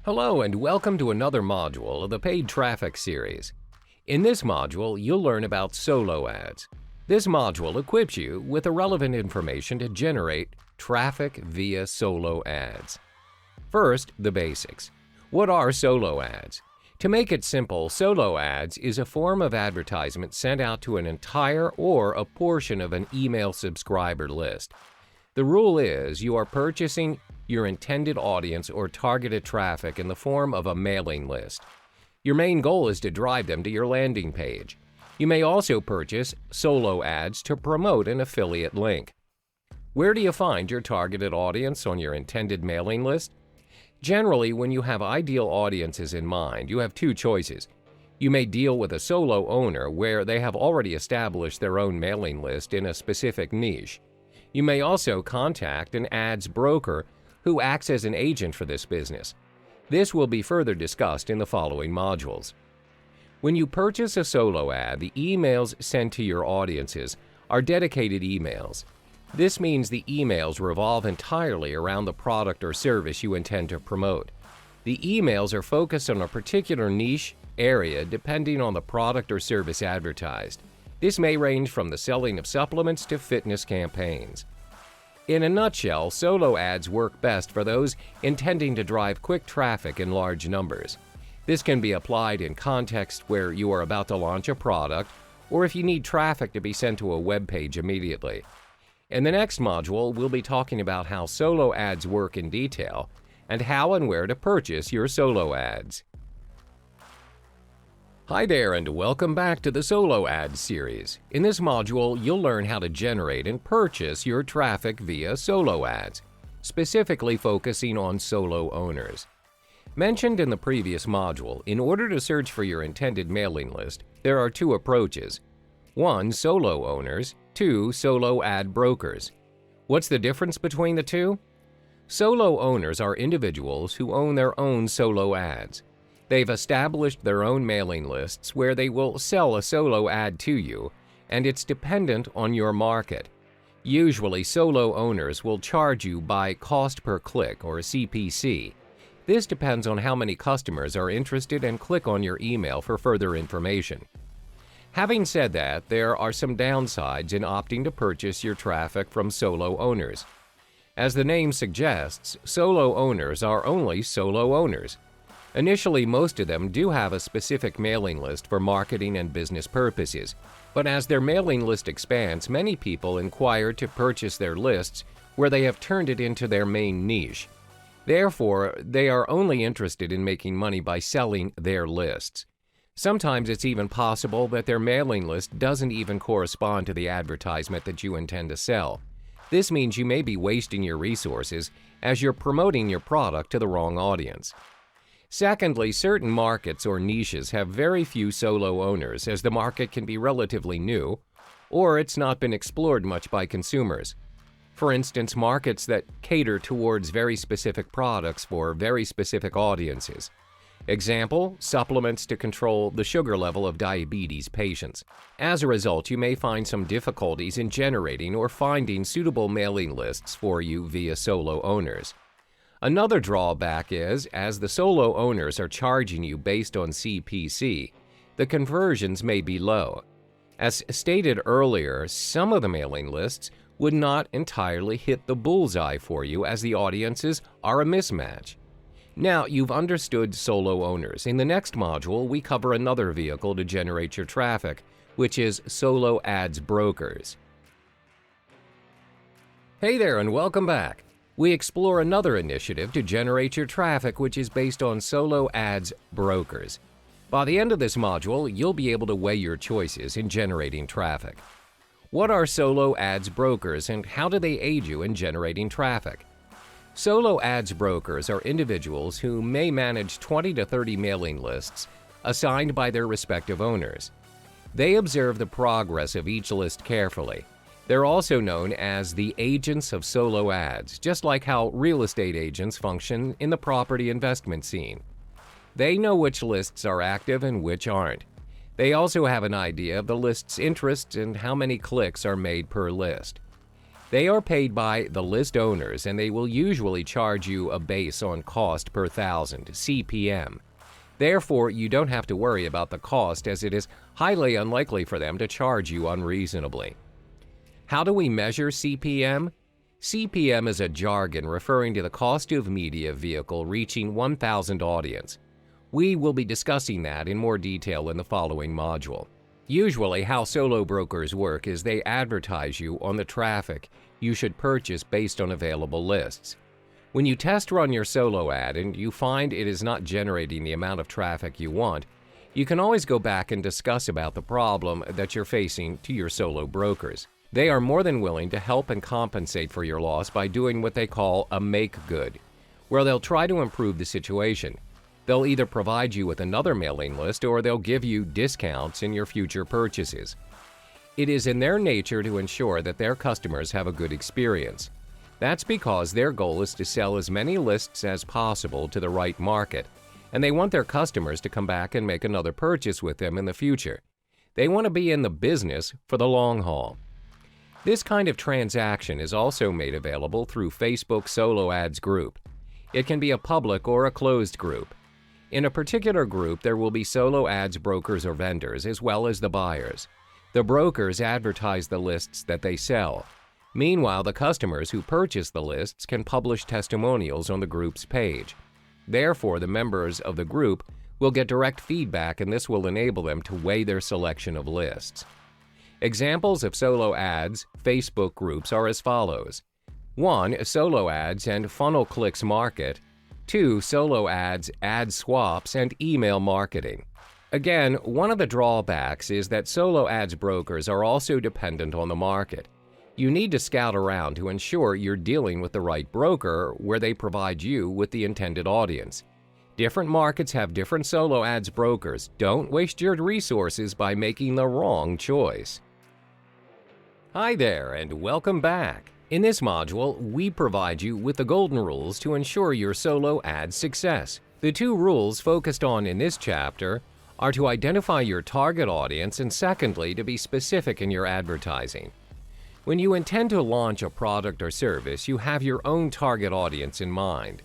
Hello and welcome to another module of the Paid Traffic series. In this module, you'll learn about solo ads. This module equips you with the relevant information to generate traffic via solo ads. First, the basics. What are solo ads? To make it simple, solo ads is a form of advertisement sent out to an entire or a portion of an email subscriber list. The rule is you are purchasing your intended audience or targeted traffic in the form of a mailing list. Your main goal is to drive them to your landing page. You may also purchase solo ads to promote an affiliate link. Where do you find your targeted audience on your intended mailing list? Generally, when you have ideal audiences in mind, you have two choices. You may deal with a solo owner where they have already established their own mailing list in a specific niche. You may also contact an ads broker who acts as an agent for this business. This will be further discussed in the following modules. When you purchase a solo ad, the emails sent to your audiences are dedicated emails. This means the emails revolve entirely around the product or service you intend to promote. The emails are focused on a particular niche area depending on the product or service advertised. This may range from the selling of supplements to fitness campaigns. In a nutshell, solo ads work best for those intending to drive quick traffic in large numbers. This can be applied in context where you are about to launch a product or if you need traffic to be sent to a web page immediately. In the next module, we'll be talking about how solo ads work in detail and how and where to purchase your solo ads. Hi there and welcome back to the Solo Ads series. In this module, you'll learn how to generate and purchase your traffic via solo ads, specifically focusing on solo owners. Mentioned in the previous module, in order to search for your intended mailing list, there are two approaches. 1. Solo owners. 2. Solo ad brokers. What's the difference between the two? Solo owners are individuals who own their own solo ads. They've established their own mailing lists where they will sell a solo ad to you, and it's dependent on your market. Usually, solo owners will charge you by cost per click or CPC. This depends on how many customers are interested and click on your email for further information. Having said that, there are some downsides in opting to purchase your traffic from solo owners. As the name suggests, solo owners are only solo owners. Initially, most of them do have a specific mailing list for marketing and business purposes, but as their mailing list expands, many people inquire to purchase their lists where they have turned it into their main niche. Therefore, they are only interested in making money by selling their lists. Sometimes it's even possible that their mailing list doesn't even correspond to the advertisement that you intend to sell. This means you may be wasting your resources as you're promoting your product to the wrong audience. Secondly, certain markets or niches have very few solo owners as the market can be relatively new, or it's not been explored much by consumers. For instance, markets that cater towards very specific products for very specific audiences. Example, supplements to control the sugar level of diabetes patients. As a result, you may find some difficulties in generating or finding suitable mailing lists for you via solo owners. Another drawback is, as the solo owners are charging you based on CPC, the conversions may be low. As stated earlier, some of the mailing lists would not entirely hit the bullseye for you as the audiences are a mismatch. Now you've understood solo owners. In the next module, we cover another vehicle to generate your traffic, which is solo ads brokers. Hey there and welcome back. We explore another initiative to generate your traffic which is based on solo ads brokers. By the end of this module, you'll be able to weigh your choices in generating traffic. What are solo ads brokers and how do they aid you in generating traffic? Solo ads brokers are individuals who may manage 20 to 30 mailing lists assigned by their respective owners. They observe the progress of each list carefully. They're also known as the agents of solo ads, just like how real estate agents function in the property investment scene. They know which lists are active and which aren't. They also have an idea of the list's interests and how many clicks are made per list. They are paid by the list owners, and they will usually charge you a base on cost per thousand, CPM. Therefore, you don't have to worry about the cost, as it is highly unlikely for them to charge you unreasonably. How do we measure CPM? CPM is a jargon referring to the cost of media vehicle reaching 1,000 audience. We will be discussing that in more detail in the following module. Usually, how solo brokers work is they advertise you on the traffic you should purchase based on available lists. When you test run your solo ad and you find it is not generating the amount of traffic you want, you can always go back and discuss about the problem that you're facing to your solo brokers. They are more than willing to help and compensate for your loss by doing what they call a make good, where they'll try to improve the situation. They'll either provide you with another mailing list or they'll give you discounts in your future purchases. It is in their nature to ensure that their customers have a good experience. That's because their goal is to sell as many lists as possible to the right market, and they want their customers to come back and make another purchase with them in the future. They want to be in the business for the long haul. This kind of transaction is also made available through Facebook Solo Ads group. It can be a public or a closed group. In a particular group, there will be solo ads brokers or vendors, as well as the buyers. The brokers advertise the lists that they sell. Meanwhile, the customers who purchase the lists can publish testimonials on the group's page. Therefore, the members of the group will get direct feedback, and this will enable them to weigh their selection of lists. Examples of solo ads Facebook groups are as follows. 1. Solo ads and funnel clicks market. 2. Solo ads, ad swaps, and email marketing. Again, one of the drawbacks is that solo ads brokers are also dependent on the market. You need to scout around to ensure you're dealing with the right broker where they provide you with the intended audience. Different markets have different solo ads brokers. Don't waste your resources by making the wrong choice. Hi there, and welcome back. In this module, we provide you with the golden rules to ensure your solo ad success. The 2 rules focused on in this chapter are to identify your target audience and secondly, to be specific in your advertising. When you intend to launch a product or service, you have your own target audience in mind.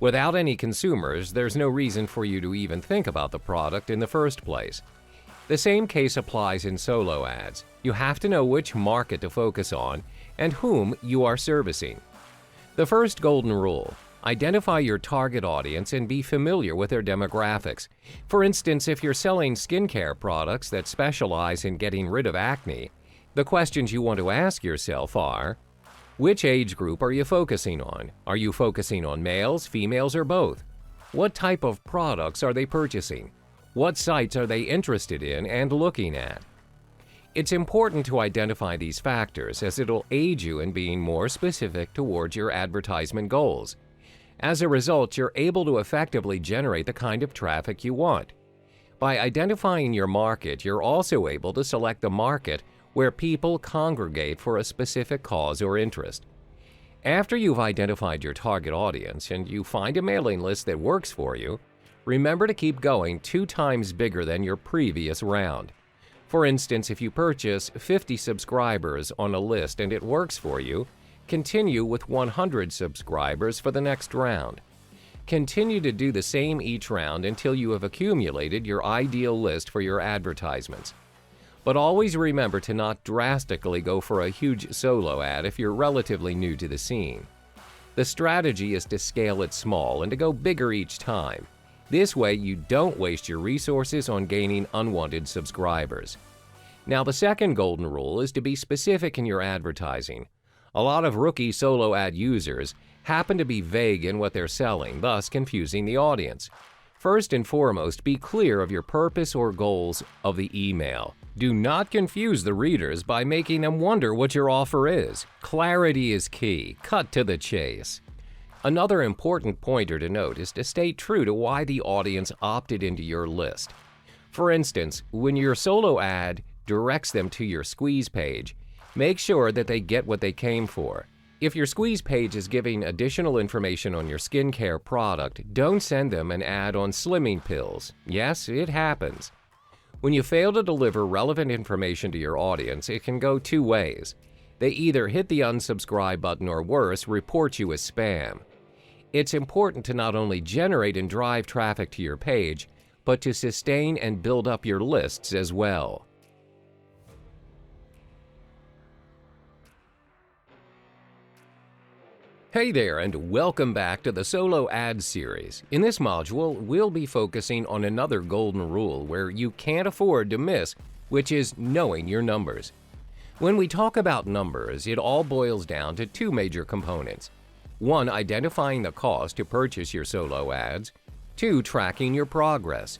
Without any consumers, there's no reason for you to even think about the product in the first place. The same case applies in solo ads. You have to know which market to focus on and whom you are servicing. The first golden rule: identify your target audience and be familiar with their demographics. For instance, if you're selling skincare products that specialize in getting rid of acne, the questions you want to ask yourself are: which age group are you focusing on? Are you focusing on males, females, or both? What type of products are they purchasing? What sites are they interested in and looking at? It's important to identify these factors as it'll aid you in being more specific towards your advertisement goals. As a result, you're able to effectively generate the kind of traffic you want. By identifying your market, you're also able to select the market where people congregate for a specific cause or interest. After you've identified your target audience and you find a mailing list that works for you, remember to keep going 2 times bigger than your previous round. For instance, if you purchase 50 subscribers on a list and it works for you, continue with 100 subscribers for the next round. Continue to do the same each round until you have accumulated your ideal list for your advertisements. But always remember to not drastically go for a huge solo ad if you're relatively new to the scene. The strategy is to scale it small and to go bigger each time. This way you don't waste your resources on gaining unwanted subscribers. Now, the second golden rule is to be specific in your advertising. A lot of rookie solo ad users happen to be vague in what they're selling, thus confusing the audience. First and foremost, be clear of your purpose or goals of the email. Do not confuse the readers by making them wonder what your offer is. Clarity is key. Cut to the chase. Another important pointer to note is to stay true to why the audience opted into your list. For instance, when your solo ad directs them to your squeeze page, make sure that they get what they came for. If your squeeze page is giving additional information on your skincare product, don't send them an ad on slimming pills. Yes, it happens. When you fail to deliver relevant information to your audience, it can go 2 ways. They either hit the unsubscribe button or worse, report you as spam. It's important to not only generate and drive traffic to your page, but to sustain and build up your lists as well. Hey there, and welcome back to the Solo Ads series. In this module, we'll be focusing on another golden rule where you can't afford to miss, which is knowing your numbers. When we talk about numbers, it all boils down to two major components. One, identifying the cost to purchase your solo ads. Two, tracking your progress.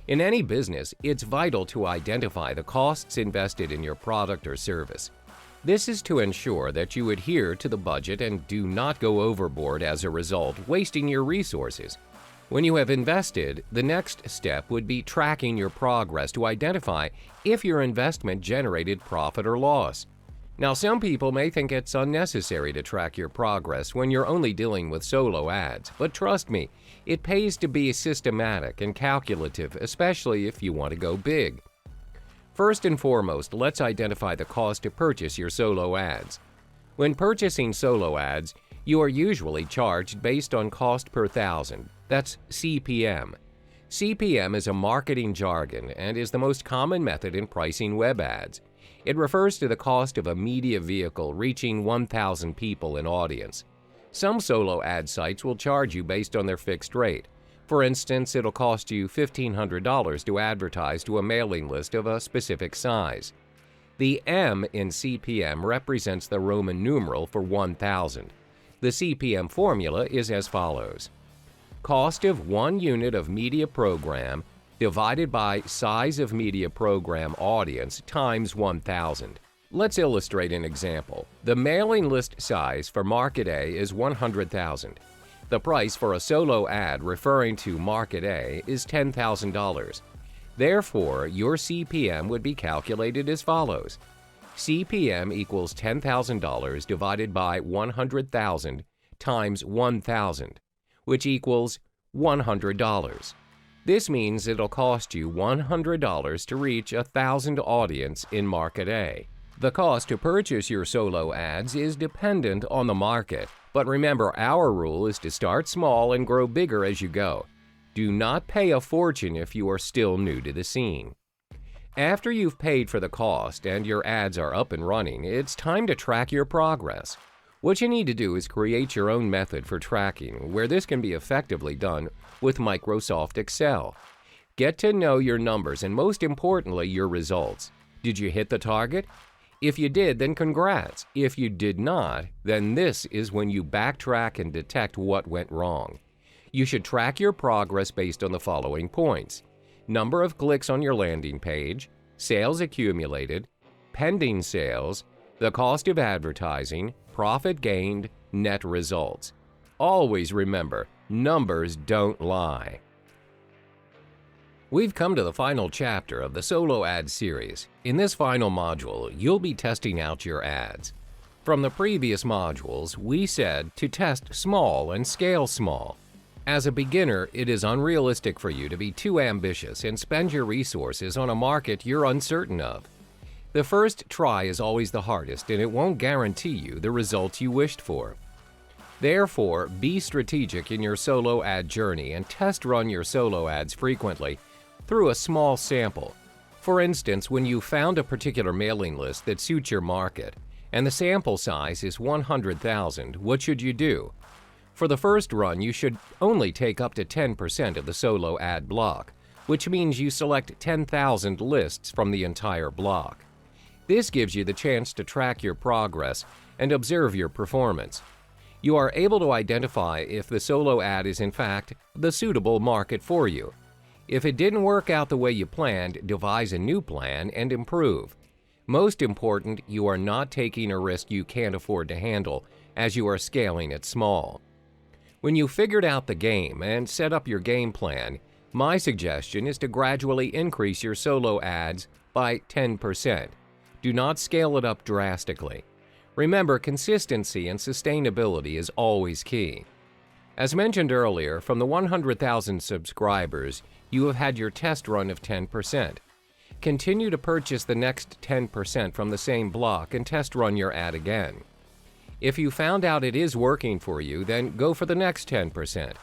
In any business, it's vital to identify the costs invested in your product or service. This is to ensure that you adhere to the budget and do not go overboard as a result, wasting your resources. When you have invested, the next step would be tracking your progress to identify if your investment generated profit or loss. Now, some people may think it's unnecessary to track your progress when you're only dealing with solo ads, but trust me, it pays to be systematic and calculative, especially if you want to go big. First and foremost, let's identify the cost to purchase your solo ads. When purchasing solo ads, you are usually charged based on cost per thousand. That's CPM. CPM is a marketing jargon and is the most common method in pricing web ads. It refers to the cost of a media vehicle reaching 1,000 people in audience. Some solo ad sites will charge you based on their fixed rate. For instance, it'll cost you $1,500 to advertise to a mailing list of a specific size. The M in CPM represents the Roman numeral for 1,000. The CPM formula is as follows: cost of 1 unit of media program divided by size of media program audience times 1,000. Let's illustrate an example. The mailing list size for Market A is 100,000. The price for a solo ad referring to Market A is $10,000. Therefore, your CPM would be calculated as follows. CPM equals $10,000 divided by 100,000 times 1,000, which equals $100. This means it'll cost you $100 to reach 1,000 audience in Market A. The cost to purchase your solo ads is dependent on the market. But remember, our rule is to start small and grow bigger as you go. Do not pay a fortune if you are still new to the scene. After you've paid for the cost and your ads are up and running, it's time to track your progress. What you need to do is create your own method for tracking, where this can be effectively done with Microsoft Excel. Get to know your numbers and, most importantly, your results. Did you hit the target? If you did, then congrats. If you did not, then this is when you backtrack and detect what went wrong. You should track your progress based on the following points: number of clicks on your landing page, sales accumulated, pending sales, the cost of advertising, profit gained, net results. Always remember, numbers don't lie. We've come to the final chapter of the Solo Ad series. In this final module, you'll be testing out your ads. From the previous modules, we said to test small and scale small. As a beginner, it is unrealistic for you to be too ambitious and spend your resources on a market you're uncertain of. The first try is always the hardest, and it won't guarantee you the results you wished for. Therefore, be strategic in your solo ad journey and test run your solo ads frequently through a small sample. For instance, when you found a particular mailing list that suits your market and the sample size is 100,000, what should you do? For the first run, you should only take up to 10% of the solo ad block, which means you select 10,000 lists from the entire block. This gives you the chance to track your progress and observe your performance. You are able to identify if the solo ad is in fact the suitable market for you. If it didn't work out the way you planned, devise a new plan and improve. Most important, you are not taking a risk you can't afford to handle as you are scaling it small. When you figured out the game and set up your game plan, my suggestion is to gradually increase your solo ads by 10%. Do not scale it up drastically. Remember, consistency and sustainability is always key. As mentioned earlier, from the 100,000 subscribers, you have had your test run of 10%. Continue to purchase the next 10% from the same block and test run your ad again. If you found out it is working for you, then go for the next 10%.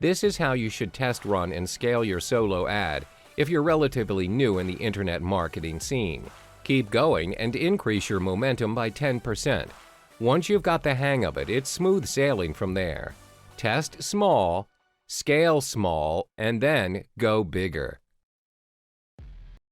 This is how you should test run and scale your solo ad if you're relatively new in the internet marketing scene. Keep going and increase your momentum by 10%. Once you've got the hang of it, it's smooth sailing from there. Test small, scale small, and then go bigger.